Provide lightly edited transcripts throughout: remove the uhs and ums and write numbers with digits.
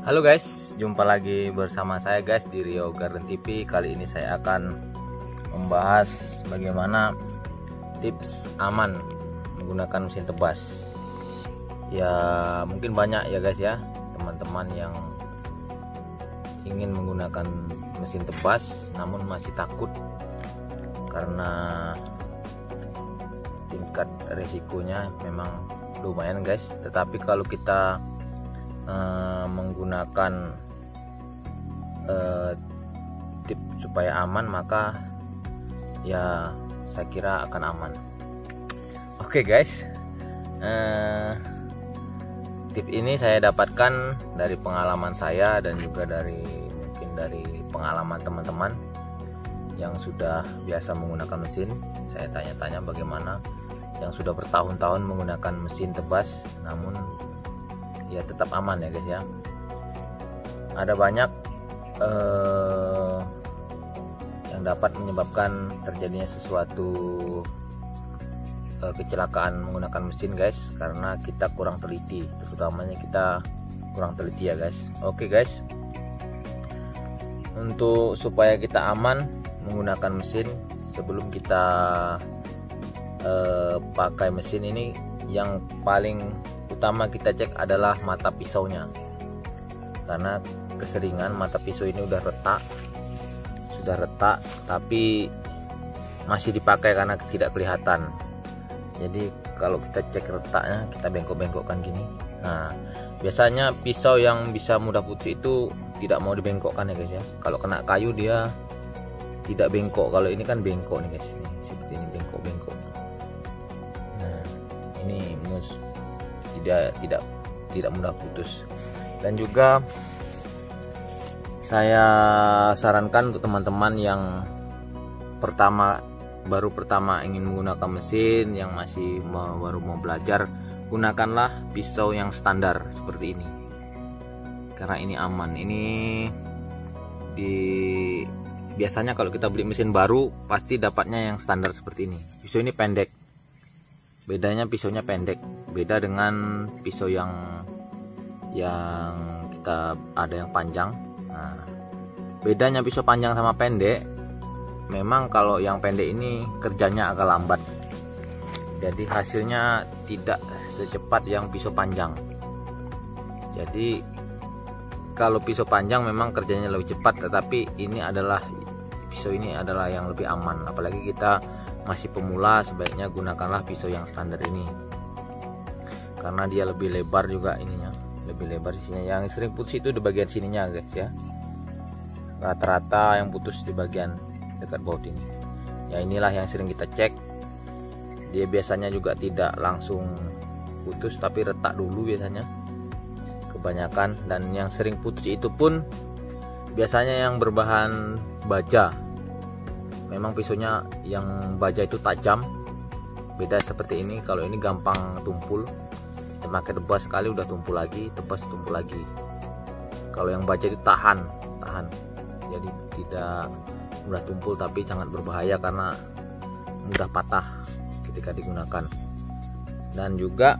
Halo guys, jumpa lagi bersama saya guys di Rio Garden TV. Kali ini saya akan membahas bagaimana tips aman menggunakan mesin tebas. Ya mungkin banyak ya guys ya teman-teman yang ingin menggunakan mesin tebas namun masih takut karena tingkat resikonya memang lumayan guys. Tetapi kalau kita menggunakan tips supaya aman, maka ya saya kira akan aman. Oke guys, tips ini saya dapatkan dari pengalaman saya dan juga mungkin dari pengalaman teman-teman yang sudah biasa menggunakan mesin. Saya tanya-tanya bagaimana yang sudah bertahun-tahun menggunakan mesin tebas namun ya tetap aman ya guys ya. Ada banyak yang dapat menyebabkan terjadinya sesuatu kecelakaan menggunakan mesin guys, karena kita kurang teliti, terutamanya kita kurang teliti ya guys. Oke guys, untuk supaya kita aman menggunakan mesin, sebelum kita pakai mesin ini, yang paling utama kita cek adalah mata pisaunya, karena keseringan mata pisau ini sudah retak tapi masih dipakai karena tidak kelihatan. Jadi kalau kita cek retaknya, kita bengkok-bengkokkan gini. Nah biasanya pisau yang bisa mudah putus itu tidak mau dibengkokkan ya guys ya. Kalau kena kayu dia tidak bengkok, kalau ini kan bengkok nih guys, ini seperti ini, bengkok-bengkok. Nah ini tidak mudah putus. Dan juga saya sarankan untuk teman-teman yang baru pertama ingin menggunakan mesin, yang masih baru mau belajar, gunakanlah pisau yang standar seperti ini, karena ini aman. Ini biasanya kalau kita beli mesin baru pasti dapatnya yang standar seperti ini. Pisau ini pendek, bedanya pisaunya pendek, beda dengan pisau yang kita ada yang panjang. Nah, bedanya pisau panjang sama pendek, memang kalau yang pendek ini kerjanya agak lambat, jadi hasilnya tidak secepat yang pisau panjang. Jadi kalau pisau panjang memang kerjanya lebih cepat, tetapi pisau ini adalah yang lebih aman. Apalagi kita masih pemula, sebaiknya gunakanlah pisau yang standar ini, karena dia lebih lebar juga ininya, lebih lebar sisinya. Yang sering putus itu di bagian sininya guys ya, rata-rata yang putus di bagian dekat baut ini. Ya inilah yang sering kita cek. Dia biasanya juga tidak langsung putus tapi retak dulu biasanya kebanyakan. Dan yang sering putus itu pun biasanya yang berbahan baja. Memang pisaunya yang baja itu tajam, beda seperti ini. Kalau ini gampang tumpul, kita pakai tebas sekali udah tumpul lagi, tebas tumpul lagi. Kalau yang baja itu tahan, jadi tidak mudah tumpul tapi sangat berbahaya karena mudah patah ketika digunakan. Dan juga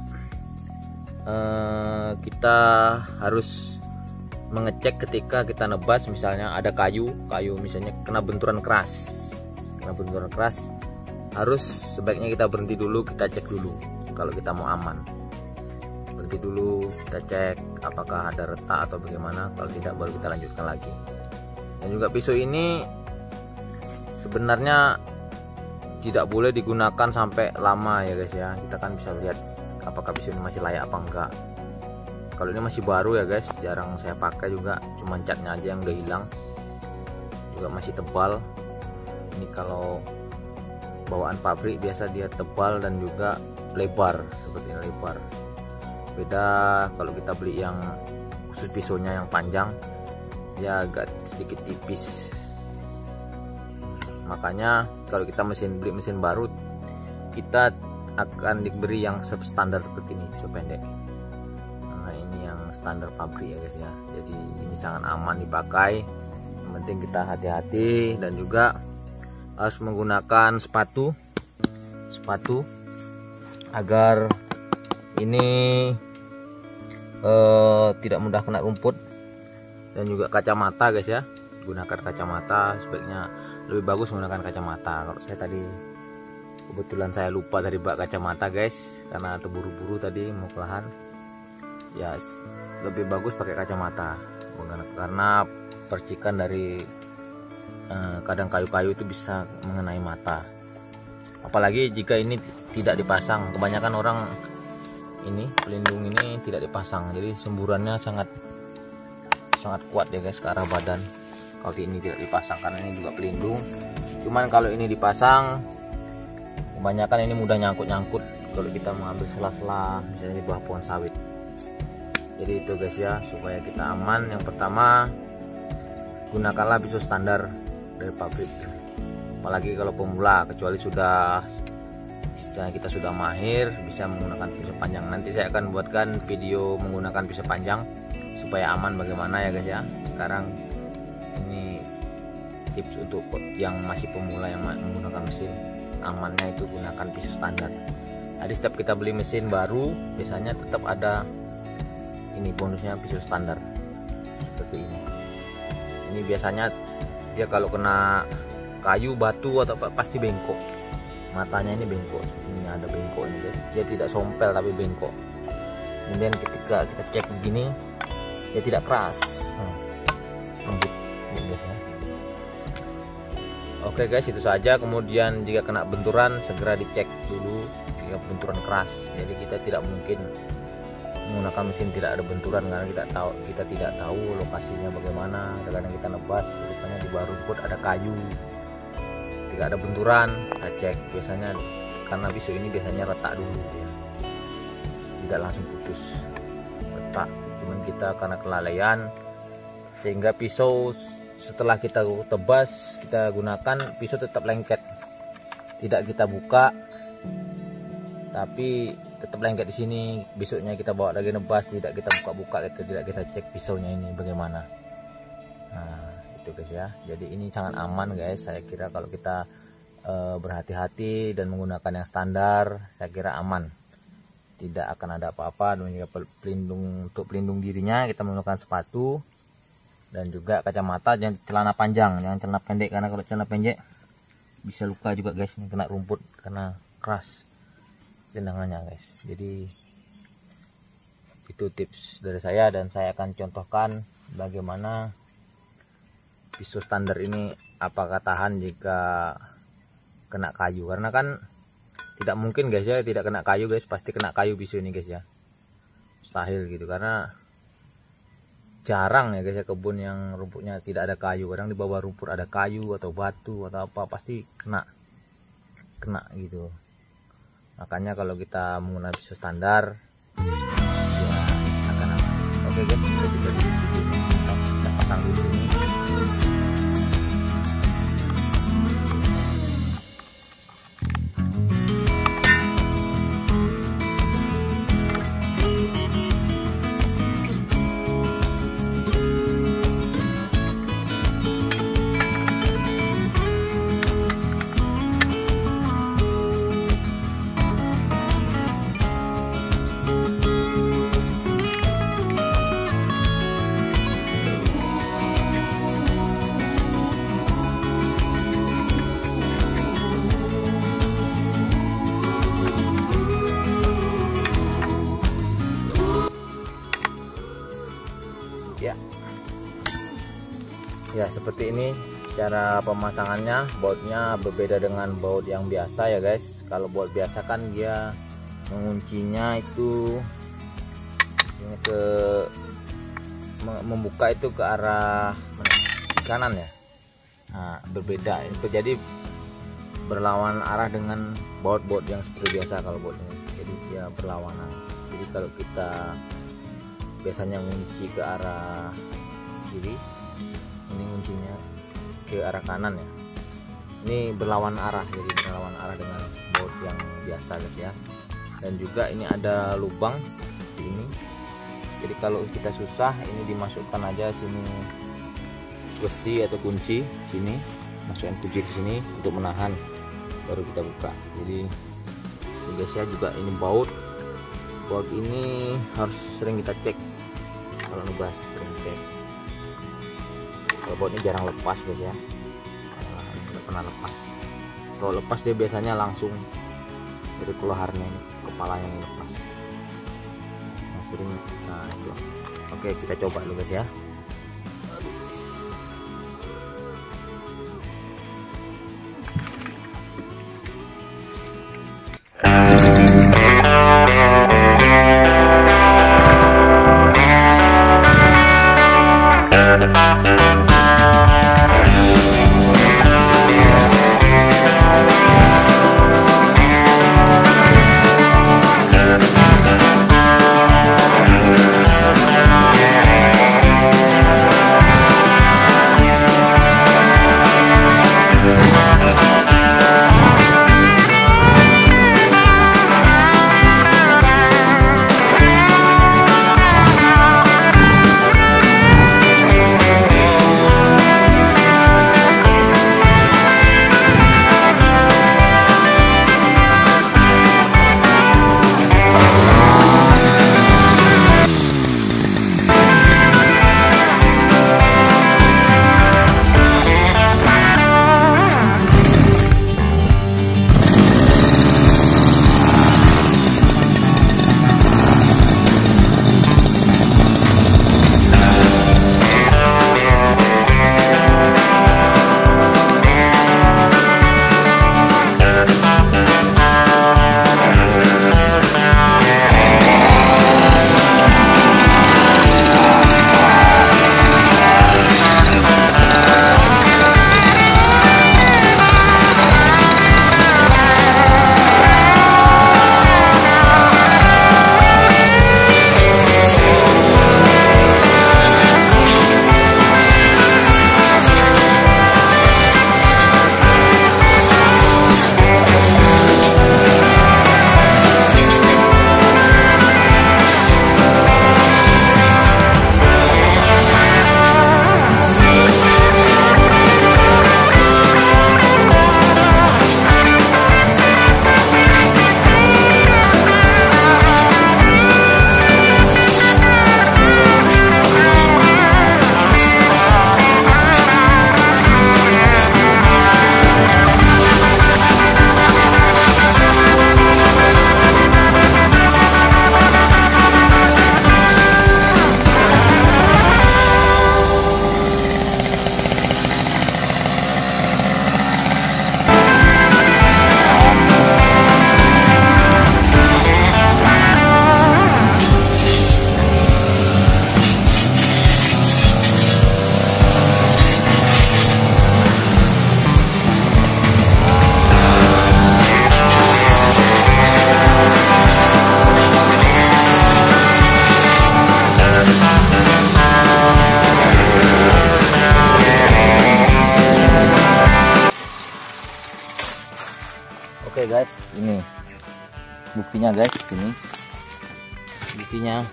kita harus mengecek ketika kita nebas, misalnya ada kayu misalnya kena benturan keras, harus sebaiknya kita berhenti dulu, kita cek dulu. Kalau kita mau aman, berhenti dulu, kita cek apakah ada retak atau bagaimana. Kalau tidak, baru kita lanjutkan lagi. Dan juga pisau ini sebenarnya tidak boleh digunakan sampai lama ya guys ya. Kita kan bisa lihat apakah pisau ini masih layak apa enggak. Kalau ini masih baru ya guys, jarang saya pakai juga, cuma catnya aja yang udah hilang, juga masih tebal. Ini kalau bawaan pabrik biasa dia tebal dan juga lebar, seperti ini lebar. Beda kalau kita beli yang khusus pisaunya yang panjang, ya agak sedikit tipis. Makanya kalau kita beli mesin baru, kita akan diberi yang standar seperti ini, pisau pendek. Nah ini yang standar pabrik ya guys ya. Jadi ini sangat aman dipakai. Yang penting kita hati-hati, dan juga harus menggunakan sepatu agar ini tidak mudah kena rumput. Dan juga kacamata guys ya, gunakan kacamata, sebaiknya lebih bagus menggunakan kacamata. Kalau saya tadi kebetulan saya lupa tadi bak kacamata guys, karena terburu-buru tadi mau ke lahan ya, lebih bagus pakai kacamata karena percikan dari kadang kayu-kayu itu bisa mengenai mata, apalagi jika ini tidak dipasang. Kebanyakan orang ini pelindung ini tidak dipasang, jadi semburannya sangat kuat ya guys ke arah badan kalau ini tidak dipasang, karena ini juga pelindung. Cuman kalau ini dipasang, kebanyakan ini mudah nyangkut-nyangkut kalau kita mengambil sela-sela misalnya di bawah pohon sawit. Jadi itu guys ya, supaya kita aman. Yang pertama, gunakanlah pisau standar dari pabrik, apalagi kalau pemula, kecuali kita sudah mahir bisa menggunakan pisau panjang. Nanti saya akan buatkan video menggunakan pisau panjang supaya aman bagaimana ya guys ya. Sekarang ini tips untuk yang masih pemula yang menggunakan mesin, amannya itu gunakan pisau standar. Jadi setiap kita beli mesin baru biasanya tetap ada ini bonusnya pisau standar seperti ini. Ini biasanya dia kalau kena kayu, batu atau apa pasti bengkok. Matanya ini bengkok, ini ada bengkok ini guys. Dia tidak sompel tapi bengkok. Kemudian ketika kita cek begini, dia tidak keras, lembut guys ya. Oke guys, itu saja. Kemudian jika kena benturan segera dicek dulu jika benturan keras. Jadi kita tidak mungkin menggunakan mesin tidak ada benturan, karena kita tidak tahu lokasinya bagaimana. Kadang kita nebas rupanya di bawah rumput ada kayu, tidak ada benturan, kita cek. Biasanya karena pisau ini biasanya retak dulu ya, tidak langsung putus, retak. Cuman kita karena kelalaian sehingga pisau setelah kita tebas, kita gunakan pisau tetap lengket, tidak kita buka tapi tetap lengket di sini. Besoknya kita bawa lagi nebas, tidak kita buka-buka, tidak kita cek pisaunya ini bagaimana. Nah itu guys ya, jadi ini sangat aman guys. Saya kira kalau kita berhati-hati dan menggunakan yang standar, saya kira aman, tidak akan ada apa-apa. Dan juga untuk pelindung dirinya kita menggunakan sepatu dan juga kacamata. Jangan celana panjang, jangan celana pendek, karena kalau celana pendek bisa luka juga guys, kena rumput karena keras tendangannya guys. Jadi itu tips dari saya, dan saya akan contohkan bagaimana pisau standar ini apakah tahan jika kena kayu. Karena kan tidak mungkin guys ya tidak kena kayu guys, pasti kena kayu pisau ini guys ya, mustahil gitu. Karena jarang ya guys ya kebun yang rumputnya tidak ada kayu. Kadang di bawah rumput ada kayu atau batu atau apa, pasti kena gitu. Makanya kalau kita menggunakan pisau standar ya akan aman. Oke guys, kita juga di sini kita pasang dulu ini. Ya seperti ini cara pemasangannya. Bautnya berbeda dengan baut yang biasa ya guys. Kalau baut biasa kan dia menguncinya itu membuka itu ke arah kanan ya. Nah berbeda itu, jadi berlawan arah dengan baut-baut yang seperti biasa. Kalau baut ini jadi dia berlawanan. Jadi kalau kita biasanya ngunci ke arah kiri, ini kuncinya ke arah kanan ya. Ini berlawan arah, jadi berlawan arah dengan baut yang biasa guys ya. Dan juga ini ada lubang di ini, jadi kalau kita susah ini dimasukkan aja sini besi atau kunci sini, masukkan kunci di sini untuk menahan, baru kita buka. Jadi guys ya, juga ini baut ini harus sering kita cek kalau nebas, sering cek robot ini jarang lepas guys ya, nggak pernah lepas. Kalau lepas dia biasanya langsung dari keluarnya ini, kepalanya yang lepas. Nah, sering itu. Oke, kita coba dulu guys ya. Oke guys, ini buktinya guys, ini buktinya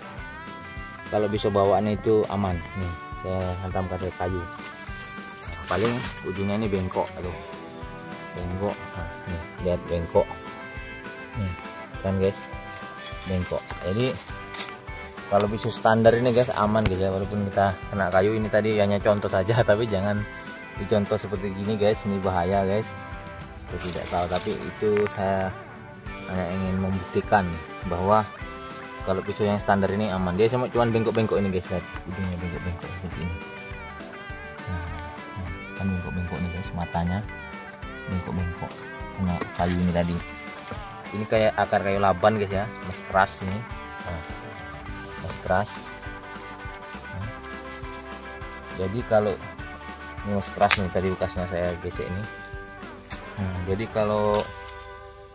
kalau bisa bawaan itu aman. Nih, saya hantam ke kayu. Nah, paling ujungnya ini bengkok, aduh, bengkok. Nah, nih, lihat bengkok. Nih, kan guys, bengkok. Jadi kalau pisau standar ini guys aman guys ya, walaupun kita kena kayu. Ini tadi hanya contoh saja, tapi jangan dicontoh seperti gini guys, ini bahaya guys. Itu tidak tahu, tapi itu saya hanya ingin membuktikan bahwa kalau pisau yang standar ini aman. Dia cuma bengkok-bengkok ini guys, lihat ujungnya bengkok-bengkok seperti ini. Nah, kan bengkok-bengkok nih guys, matanya bengkok-bengkok kena kayu ini tadi. Ini kayak akar kayu laban guys ya, masih keras ini. Nah, masih keras. Nah, jadi kalau ini masih keras nih, tadi bekasnya saya gesek ini. Jadi kalau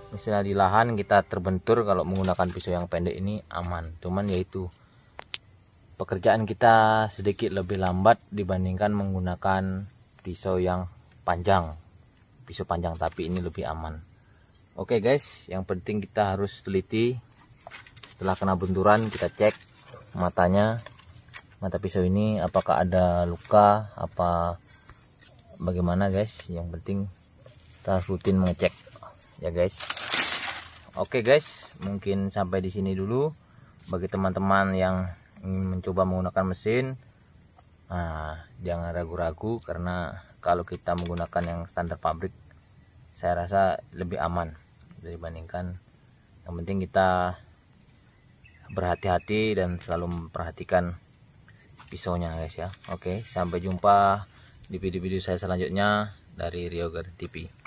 misalnya di lahan kita terbentur, kalau menggunakan pisau yang pendek ini aman. Cuman yaitu pekerjaan kita sedikit lebih lambat dibandingkan menggunakan pisau yang panjang. Pisau panjang tapi ini lebih aman. Oke guys, yang penting kita harus teliti. Setelah kena benturan kita cek matanya, mata pisau ini apakah ada luka apa bagaimana guys. Yang penting kita rutin mengecek ya guys. Oke guys, mungkin sampai di sini dulu. Bagi teman-teman yang ingin mencoba menggunakan mesin, Nah, jangan ragu-ragu, karena kalau kita menggunakan yang standar pabrik saya rasa lebih aman dibandingkan. Yang penting kita berhati-hati dan selalu memperhatikan pisaunya guys ya. Oke, sampai jumpa di video-video saya selanjutnya dari Rio Garden TV.